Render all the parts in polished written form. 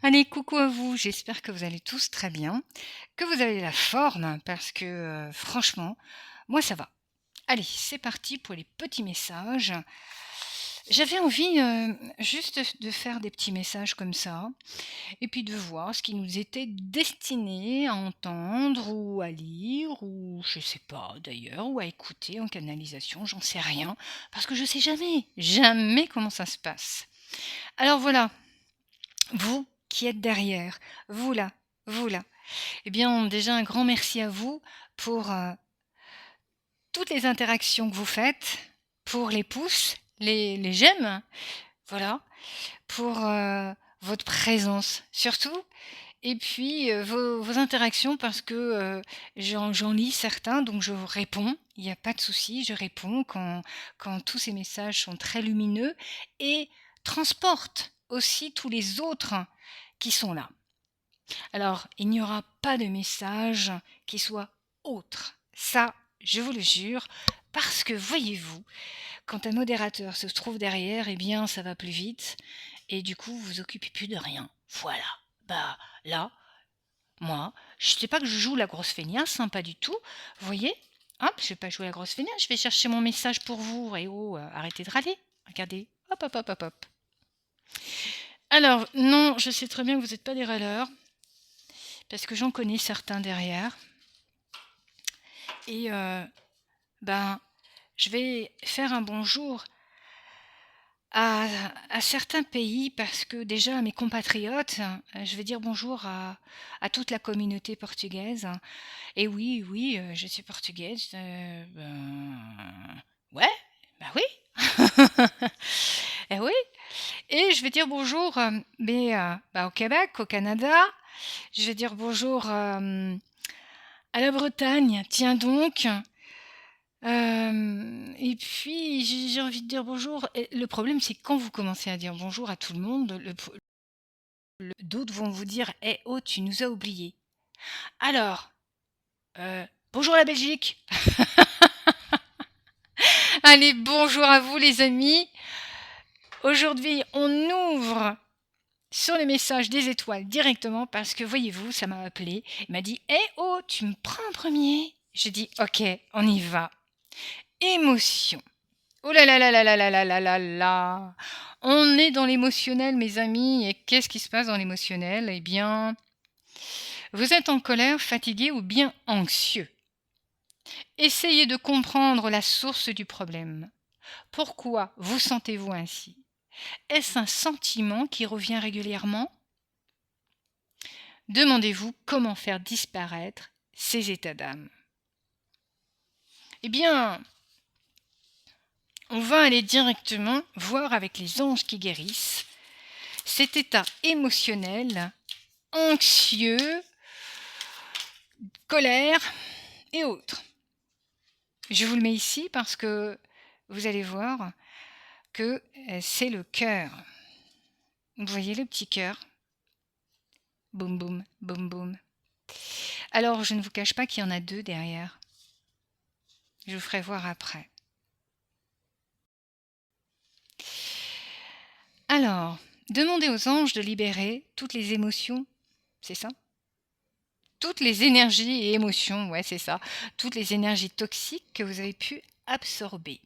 Allez, coucou à vous, j'espère que vous allez tous très bien, que vous avez la forme parce que franchement, moi ça va. Allez, c'est parti pour les petits messages. J'avais envie juste de faire des petits messages comme ça et puis de voir ce qui nous était destiné à entendre ou à lire ou je sais pas d'ailleurs ou à écouter en canalisation, j'en sais rien parce que je sais jamais comment ça se passe. Alors voilà, vous qui êtes derrière, vous là, vous là. Eh bien, déjà un grand merci à vous pour, toutes les interactions que vous faites, pour les pouces, les j'aime, voilà, pour, votre présence surtout et puis, vos interactions parce que, j'en lis certains donc je réponds, il y a pas de souci, je réponds quand tous ces messages sont très lumineux et transportent aussi tous les autres qui sont là. Alors, il n'y aura pas de message qui soit autre. Ça, je vous le jure, parce que voyez-vous, quand un modérateur se trouve derrière, eh bien, ça va plus vite et du coup, vous vous occupez plus de rien. Voilà. Bah, là, moi, je sais pas que je joue la grosse feignasse, hein, pas du tout. Vous voyez? Hop, je vais pas jouer la grosse feignasse, je vais chercher mon message pour vous. Et oh, arrêtez de râler. Regardez. Hop, hop, hop, hop, hop. Alors, non, je sais très bien que vous n'êtes pas des râleurs, parce que j'en connais certains derrière. Et ben, je vais faire un bonjour à certains pays parce que déjà à mes compatriotes, je vais dire bonjour à toute la communauté portugaise. Et oui, oui, je suis portugaise, ouais, bah oui. Et oui, et je vais dire bonjour, bah, au Québec, au Canada. Je vais dire bonjour, à la Bretagne, tiens donc. Et puis j'ai envie de dire bonjour et le problème, c'est que quand vous commencez à dire bonjour à tout le monde, d'autres vont vous dire: «Eh oh, tu nous as oubliés». Alors, bonjour la Belgique! Allez, bonjour à vous les amis. Aujourd'hui, on ouvre sur les messages des étoiles directement parce que voyez-vous, ça m'a appelé. Il m'a dit: «Eh oh, tu me prends en premier?» J'ai dit: «OK, on y va». Émotion. Oh là là là là là là là là là là! On est dans l'émotionnel, mes amis, et qu'est-ce qui se passe dans l'émotionnel? Eh bien, vous êtes en colère, fatigué ou bien anxieux. Essayez de comprendre la source du problème. Pourquoi vous sentez-vous ainsi? Est-ce un sentiment qui revient régulièrement? Demandez-vous comment faire disparaître ces états d'âme. Eh bien, on va aller directement voir avec les anges qui guérissent cet état émotionnel, anxieux, colère et autres. Je vous le mets ici parce que vous allez voir que c'est le cœur. Vous voyez le petit cœur? Boum boum, boum boum. Alors, je ne vous cache pas qu'il y en a deux derrière. Je vous ferai voir après. Alors, demandez aux anges de libérer toutes les émotions, c'est ça? Toutes les énergies et émotions, ouais, c'est ça. Toutes les énergies toxiques que vous avez pu absorber.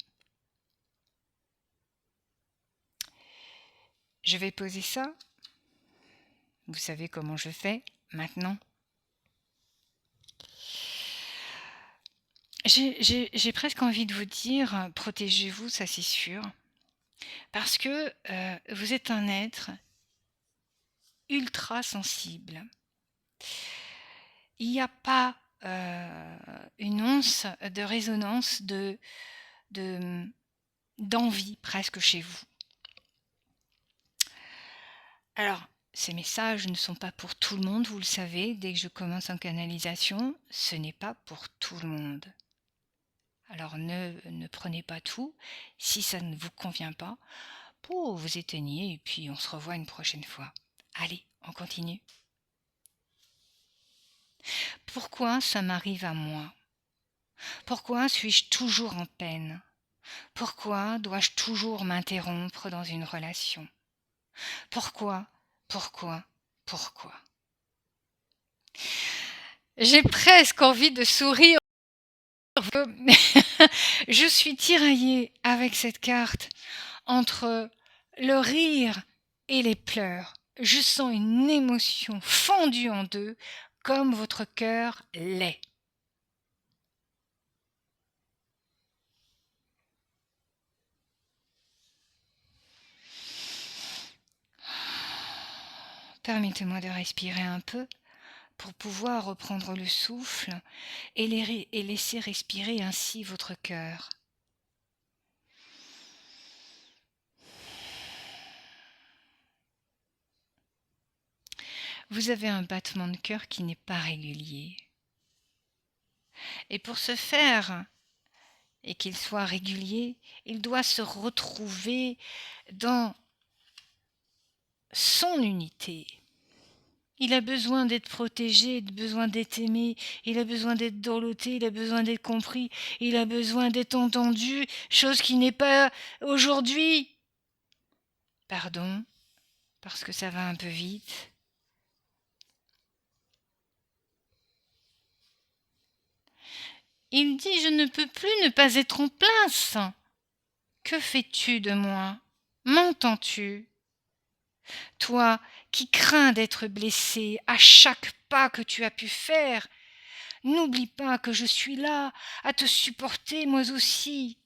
Je vais poser ça. Vous savez comment je fais maintenant. J'ai presque envie de vous dire, protégez-vous, ça c'est sûr. Parce que vous êtes un être ultra sensible. Il n'y a pas une once de résonance de d'envie presque chez vous. Alors, ces messages ne sont pas pour tout le monde, vous le savez, dès que je commence en canalisation, ce n'est pas pour tout le monde. Alors ne prenez pas tout, si ça ne vous convient pas, vous éteignez et puis on se revoit une prochaine fois. Allez, on continue. Pourquoi ça m'arrive à moi? Pourquoi suis-je toujours en peine? Pourquoi dois-je toujours m'interrompre dans une relation? Pourquoi? Pourquoi? Pourquoi? J'ai presque envie de sourire. Je suis tiraillée avec cette carte entre le rire et les pleurs. Je sens une émotion fendue en deux, comme votre cœur l'est. Permettez-moi de respirer un peu pour pouvoir reprendre le souffle et laisser respirer ainsi votre cœur. Vous avez un battement de cœur qui n'est pas régulier. Et pour ce faire, et qu'il soit régulier, il doit se retrouver dans son unité. Il a besoin d'être protégé, il a besoin d'être aimé, il a besoin d'être dorloté, il a besoin d'être compris, il a besoin d'être entendu, chose qui n'est pas aujourd'hui. Pardon, parce que ça va un peu vite. Il dit: je ne peux plus ne pas être en place. Que fais-tu de moi? M'entends-tu? Toi qui crains d'être blessé à chaque pas que tu as pu faire, n'oublie pas que je suis là à te supporter moi aussi.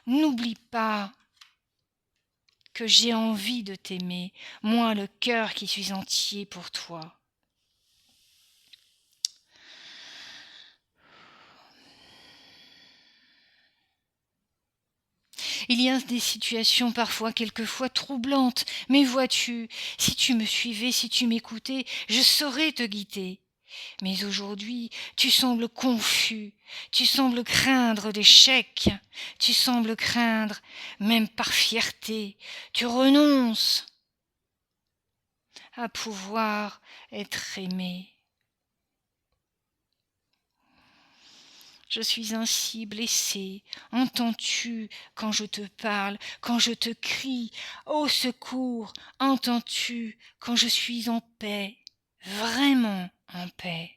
N'oublie pas que j'ai envie de t'aimer, moi le cœur qui suis entier pour toi. Il y a des situations parfois quelquefois troublantes, mais vois-tu, si tu me suivais, si tu m'écoutais, je saurais te guider. Mais aujourd'hui, tu sembles confus, tu sembles craindre l'échec, tu sembles craindre, même par fierté, tu renonces à pouvoir être aimé. Je suis ainsi blessée. Entends-tu quand je te parle, quand je te crie au secours? Entends-tu quand je suis en paix, vraiment en paix?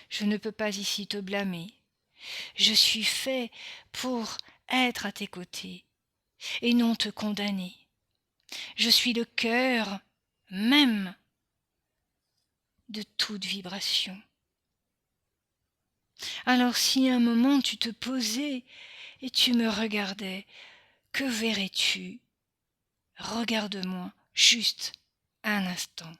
Je ne peux pas ici te blâmer. Je suis fait pour être à tes côtés et non te condamner. Je suis le cœur même de toute vibration. Alors si un moment tu te posais et tu me regardais, que verrais-tu? Regarde-moi juste un instant.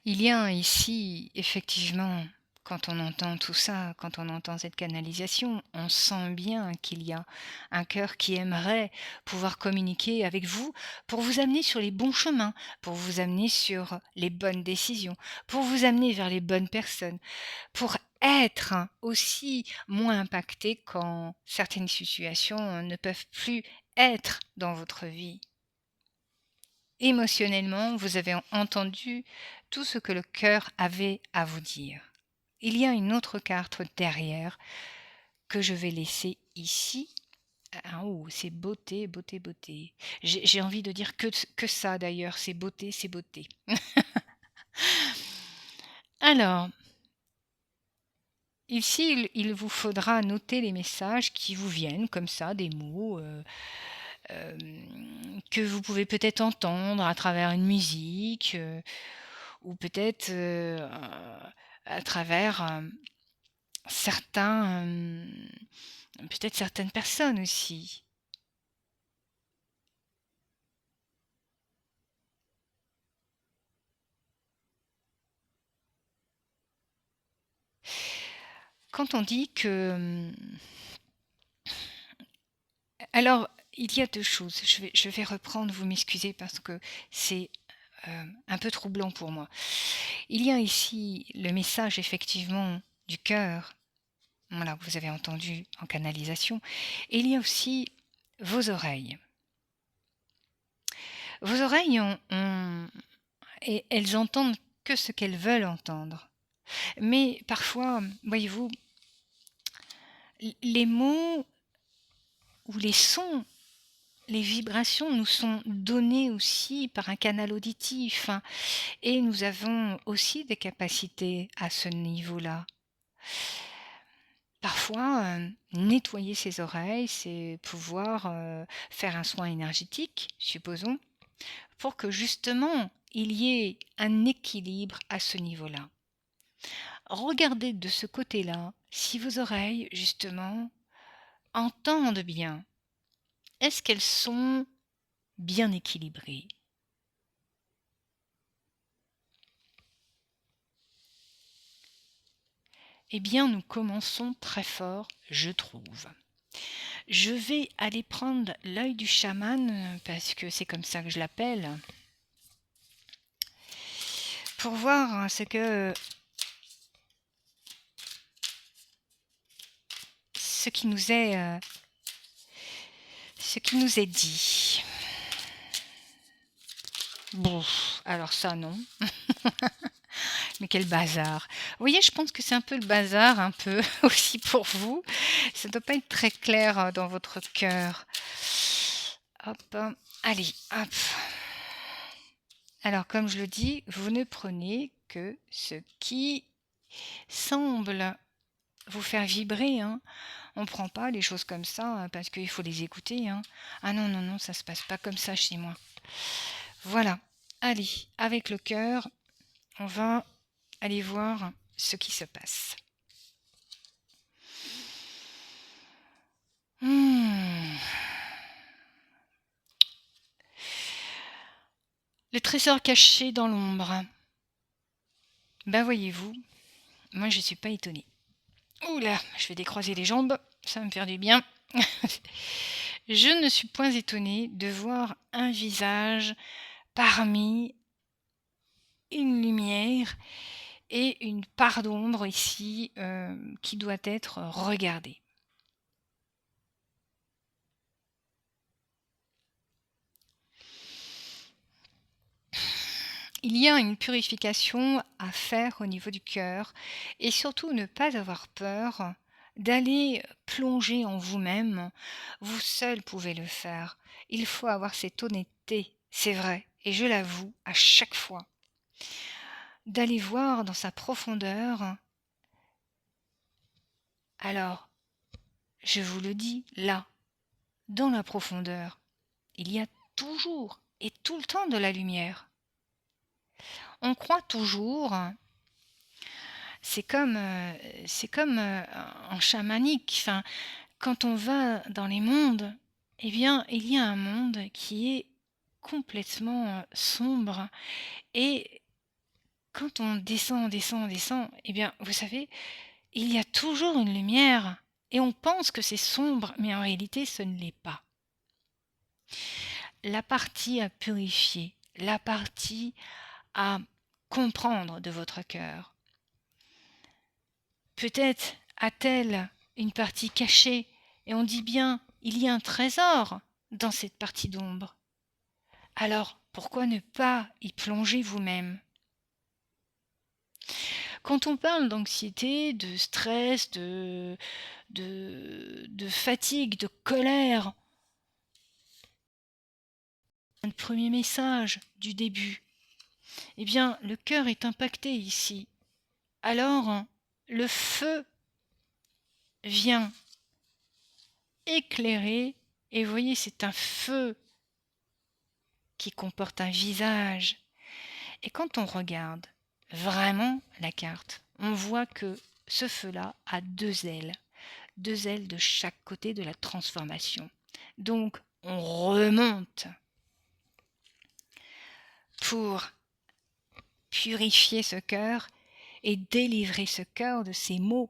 Il y a ici, effectivement, quand on entend tout ça, quand on entend cette canalisation, on sent bien qu'il y a un cœur qui aimerait pouvoir communiquer avec vous pour vous amener sur les bons chemins, pour vous amener sur les bonnes décisions, pour vous amener vers les bonnes personnes, pour être aussi moins impacté quand certaines situations ne peuvent plus être dans votre vie. Émotionnellement, vous avez entendu tout ce que le cœur avait à vous dire. Il y a une autre carte derrière que je vais laisser ici. Ah, oh, c'est beauté, beauté, beauté. J'ai envie de dire que ça d'ailleurs, c'est beauté, c'est beauté. Alors, ici, il vous faudra noter les messages qui vous viennent comme ça, des mots que vous pouvez peut-être entendre à travers une musique ou peut-être à travers certains, peut-être certaines personnes aussi. Quand on dit que, alors, il y a 2 choses. Je vais reprendre, vous m'excusez parce que c'est, un peu troublant pour moi. Il y a ici le message effectivement du cœur voilà, que vous avez entendu en canalisation. Et il y a aussi vos oreilles. Vos oreilles et elles entendent que ce qu'elles veulent entendre. Mais parfois, voyez-vous, les mots ou les sons, les vibrations nous sont donnés aussi par un canal auditif, hein, et nous avons aussi des capacités à ce niveau-là. Parfois, nettoyer ses oreilles, c'est pouvoir, faire un soin énergétique, supposons, pour que justement il y ait un équilibre à ce niveau-là. Regardez de ce côté-là si vos oreilles, justement, entendent bien. Est-ce qu'elles sont bien équilibrées? Eh bien, nous commençons très fort, je trouve. Je vais aller prendre l'œil du chaman, parce que c'est comme ça que je l'appelle, pour voir ce qui nous est, ce qui nous est dit. Bon, alors ça non. Mais quel bazar. Vous voyez, je pense que c'est un peu le bazar, un peu aussi pour vous. Ça ne doit pas être très clair dans votre cœur. Hop, allez, hop. Alors, comme je le dis, vous ne prenez que ce qui semble vous faire vibrer, hein. On ne prend pas les choses comme ça parce qu'il faut les écouter, hein. Ah non, non, non, ça se passe pas comme ça chez moi. Voilà. Allez, avec le cœur, on va aller voir ce qui se passe. Hmm. Le trésor caché dans l'ombre. Ben voyez-vous, moi je ne suis pas étonnée. Oula, je vais décroiser les jambes, ça va me faire du bien. Je ne suis point étonnée de voir un visage parmi une lumière et une part d'ombre ici qui doit être regardée. Il y a une purification à faire au niveau du cœur et surtout ne pas avoir peur d'aller plonger en vous-même. Vous seul pouvez le faire. Il faut avoir cette honnêteté, c'est vrai, et je l'avoue à chaque fois, d'aller voir dans sa profondeur. Alors, je vous le dis là, dans la profondeur, il y a toujours et tout le temps de la lumière. On croit toujours, c'est comme en chamanique, enfin, quand on va dans les mondes, eh bien, il y a un monde qui est complètement sombre et quand on descend, descend, descend, eh bien, vous savez, il y a toujours une lumière et on pense que c'est sombre, mais en réalité, ce ne l'est pas. La partie à purifier, la partie à comprendre de votre cœur. Peut-être a-t-elle une partie cachée et on dit bien il y a un trésor dans cette partie d'ombre. Alors pourquoi ne pas y plonger vous-même? Quand on parle d'anxiété, de stress, de fatigue, de colère, un premier message du début, eh bien le cœur est impacté ici. Alors le feu vient éclairer et vous voyez c'est un feu qui comporte un visage. Et quand on regarde vraiment la carte, on voit que ce feu-là a deux ailes de chaque côté de la transformation. Donc on remonte pour purifier ce cœur et délivrer ce cœur de ces maux.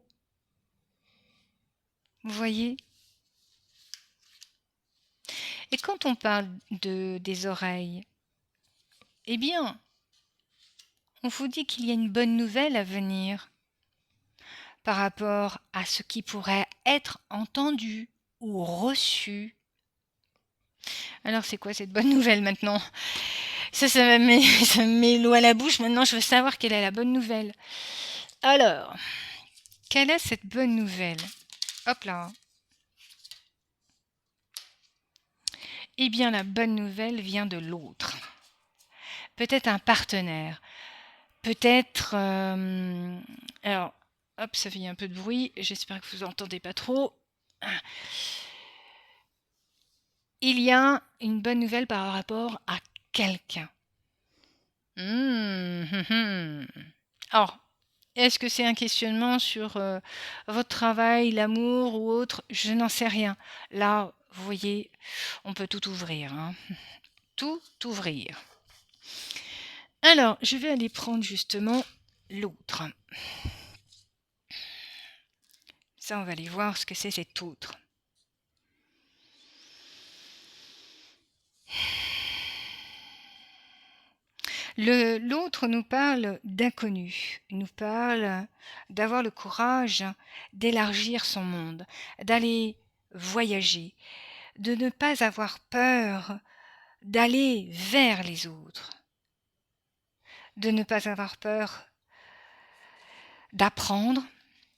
Vous voyez? Et quand on parle des oreilles, eh bien, on vous dit qu'il y a une bonne nouvelle à venir. par rapport à ce qui pourrait être entendu ou reçu. Alors c'est quoi cette bonne nouvelle maintenant? Ça me met l'eau à la bouche. Maintenant, je veux savoir quelle est la bonne nouvelle. Alors, quelle est cette bonne nouvelle? Hop là. Eh bien, la bonne nouvelle vient de l'autre. Peut-être un partenaire. Peut-être... alors, hop, ça fait un peu de bruit. J'espère que vous n'entendez pas trop. Il y a une bonne nouvelle par rapport à quelqu'un. Alors, est-ce que c'est un questionnement sur votre travail, l'amour ou autre? Je n'en sais rien. Là, vous voyez, on peut tout ouvrir, hein. Tout ouvrir. Alors, je vais aller prendre justement l'autre. Ça, on va aller voir ce que c'est cet autre. L'autre nous parle d'inconnu, nous parle d'avoir le courage d'élargir son monde, d'aller voyager, de ne pas avoir peur d'aller vers les autres, de ne pas avoir peur d'apprendre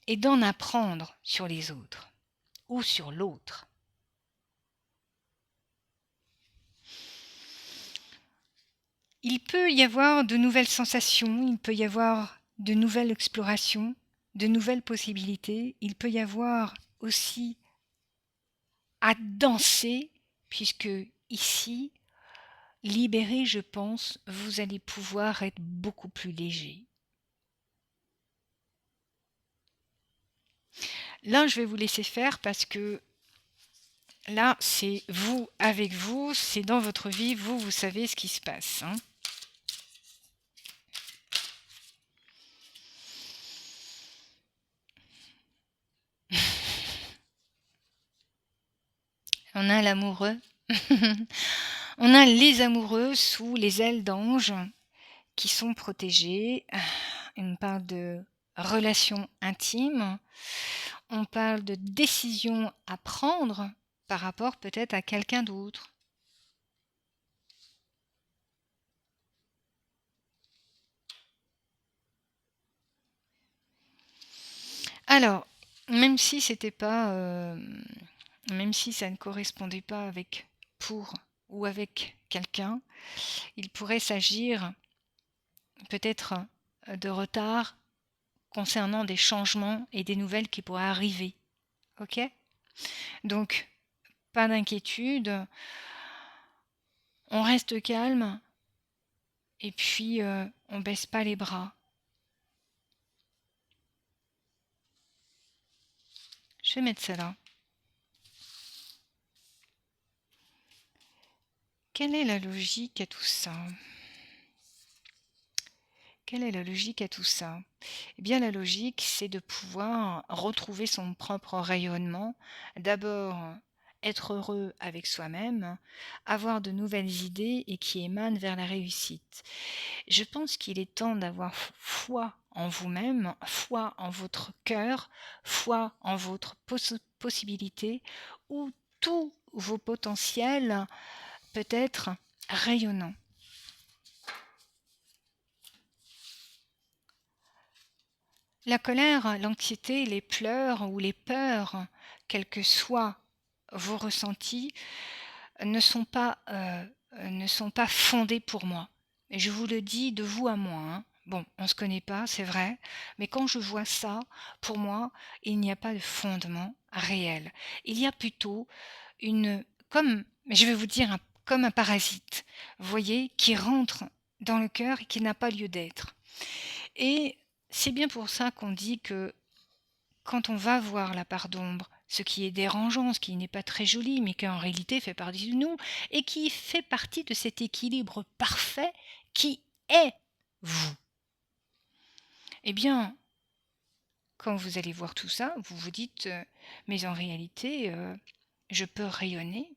et d'en apprendre sur les autres ou sur l'autre. Il peut y avoir de nouvelles sensations, il peut y avoir de nouvelles explorations, de nouvelles possibilités, il peut y avoir aussi à danser, puisque ici, libéré, je pense, vous allez pouvoir être beaucoup plus léger. Là, je vais vous laisser faire parce que là, c'est vous avec vous, c'est dans votre vie, vous savez ce qui se passe, hein. On a l'amoureux. On a les amoureux sous les ailes d'ange qui sont protégés. On parle de relations intimes. On parle de décisions à prendre par rapport peut-être à quelqu'un d'autre. Alors, même si c'était pas, même si ça ne correspondait pas avec pour ou avec quelqu'un, il pourrait s'agir peut-être de retard concernant des changements et des nouvelles qui pourraient arriver. Ok? Donc, pas d'inquiétude, on reste calme et puis on baisse pas les bras. Je vais mettre ça là. Quelle est la logique à tout ça? Quelle est la logique à tout ça? Eh bien, la logique, c'est de pouvoir retrouver son propre rayonnement. D'abord, être heureux avec soi-même, avoir de nouvelles idées et qui émanent vers la réussite. Je pense qu'il est temps d'avoir foi en vous-même, foi en votre cœur, foi en votre possibilité, où tous vos potentiels peut être rayonnants. La colère, l'anxiété, les pleurs ou les peurs, quels que soient vos ressentis, ne sont pas fondés pour moi. Et je vous le dis de vous à moi, hein. Bon, on ne se connaît pas, c'est vrai, mais quand je vois ça, pour moi, il n'y a pas de fondement réel. Il y a plutôt comme, je vais vous dire, comme un parasite, vous voyez, qui rentre dans le cœur et qui n'a pas lieu d'être. Et c'est bien pour ça qu'on dit que quand on va voir la part d'ombre, ce qui est dérangeant, ce qui n'est pas très joli, mais qui en réalité fait partie de nous, et qui fait partie de cet équilibre parfait qui est vous. Eh bien, quand vous allez voir tout ça, vous vous dites, mais en réalité, je peux rayonner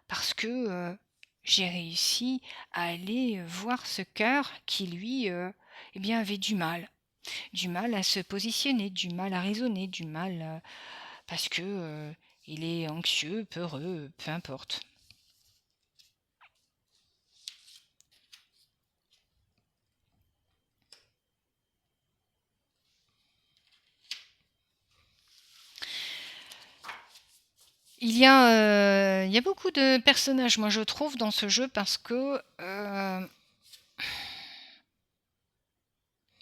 parce que j'ai réussi à aller voir ce cœur qui, lui, eh bien, avait du mal. du mal à se positionner, du mal à raisonner, du mal parce que il est anxieux, peureux, peu importe. Il y a beaucoup de personnages, moi je trouve, dans ce jeu parce que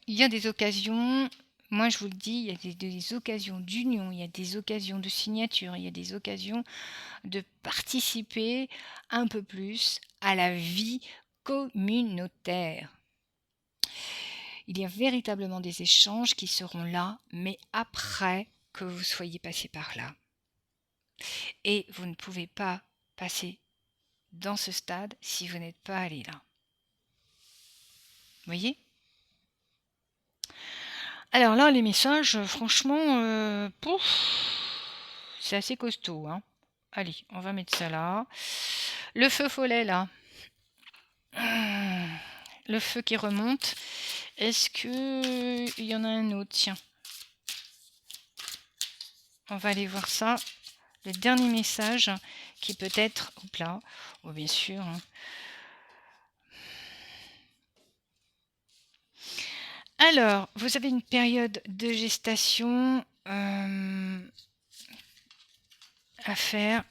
il y a des occasions, moi je vous le dis, il y a des occasions d'union, il y a des occasions de signature, il y a des occasions de participer un peu plus à la vie communautaire. Il y a véritablement des échanges qui seront là, mais après que vous soyez passé par là. Et vous ne pouvez pas passer dans ce stade si vous n'êtes pas allé là. Vous voyez? Alors là, les messages, franchement, c'est assez costaud, hein. Allez, on va mettre ça là. Le feu follet, là. Le feu qui remonte. Est-ce que il y en a un autre? Tiens. On va aller voir ça. Le dernier message qui peut être... Hop là. Oh, bien sûr. Hein. Alors, vous avez une période de gestation à faire.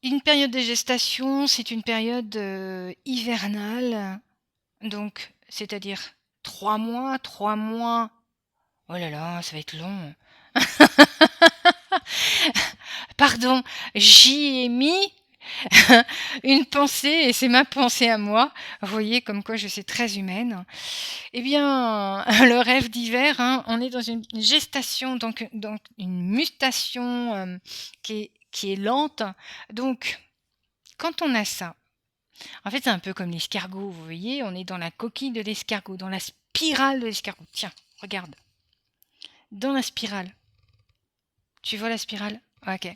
Une période de gestation, c'est une période hivernale, donc c'est-à-dire 3 mois, 3 mois. Oh là là, ça va être long. Pardon, j'y ai mis une pensée et c'est ma pensée à moi. Vous voyez comme quoi je suis très humaine. Eh bien, le rêve d'hiver, hein, on est dans une gestation, donc une mutation qui est lente. Donc, quand on a ça, en fait, c'est un peu comme l'escargot, vous voyez, on est dans la coquille de l'escargot, dans la spirale de l'escargot. Tiens, regarde. Dans la spirale. Tu vois la spirale? Ok.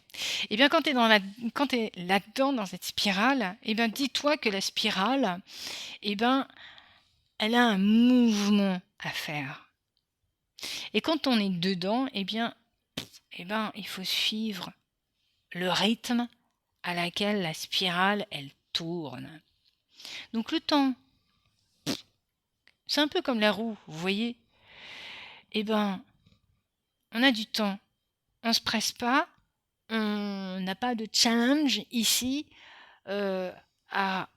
Eh bien, quand tu es là-dedans, dans cette spirale, eh bien, dis-toi que la spirale, eh bien, elle a un mouvement à faire. Et quand on est dedans, eh bien, il faut suivre le rythme à laquelle la spirale, elle tourne. Donc le temps, c'est un peu comme la roue, vous voyez? Eh ben, on a du temps. On se presse pas. On n'a pas de challenge ici. Euh, à...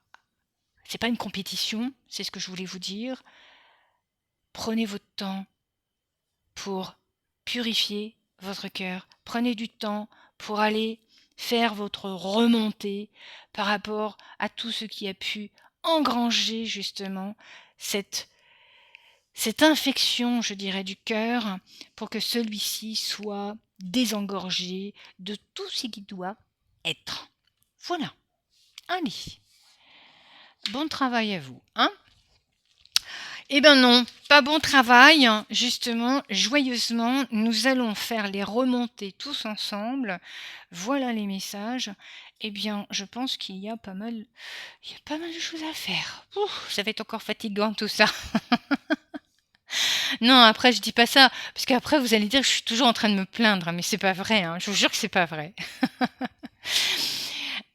C'est pas une compétition, c'est ce que je voulais vous dire. Prenez votre temps pour purifier votre cœur. Prenez du temps pour aller faire votre remontée par rapport à tout ce qui a pu engranger justement cette infection, je dirais, du cœur, pour que celui-ci soit désengorgé de tout ce qui doit être. Voilà. Allez. Bon travail à vous, hein? Eh ben non, pas bon travail. Justement, joyeusement, nous allons faire les remontées tous ensemble. Voilà les messages. Eh bien, je pense il y a pas mal de choses à faire. Ouh, ça va être encore fatigant tout ça. Non, après je dis pas ça, parce qu'après vous allez dire que je suis toujours en train de me plaindre, mais c'est pas vrai, hein, je vous jure que c'est pas vrai.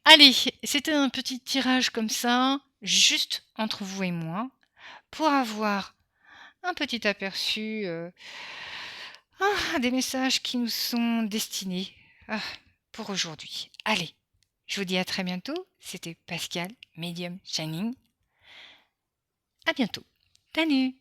Allez, c'était un petit tirage comme ça, juste entre vous et moi, pour avoir un petit aperçu des messages qui nous sont destinés pour aujourd'hui. Allez, je vous dis à très bientôt. C'était Pascal, Medium Shining. À bientôt. Salut!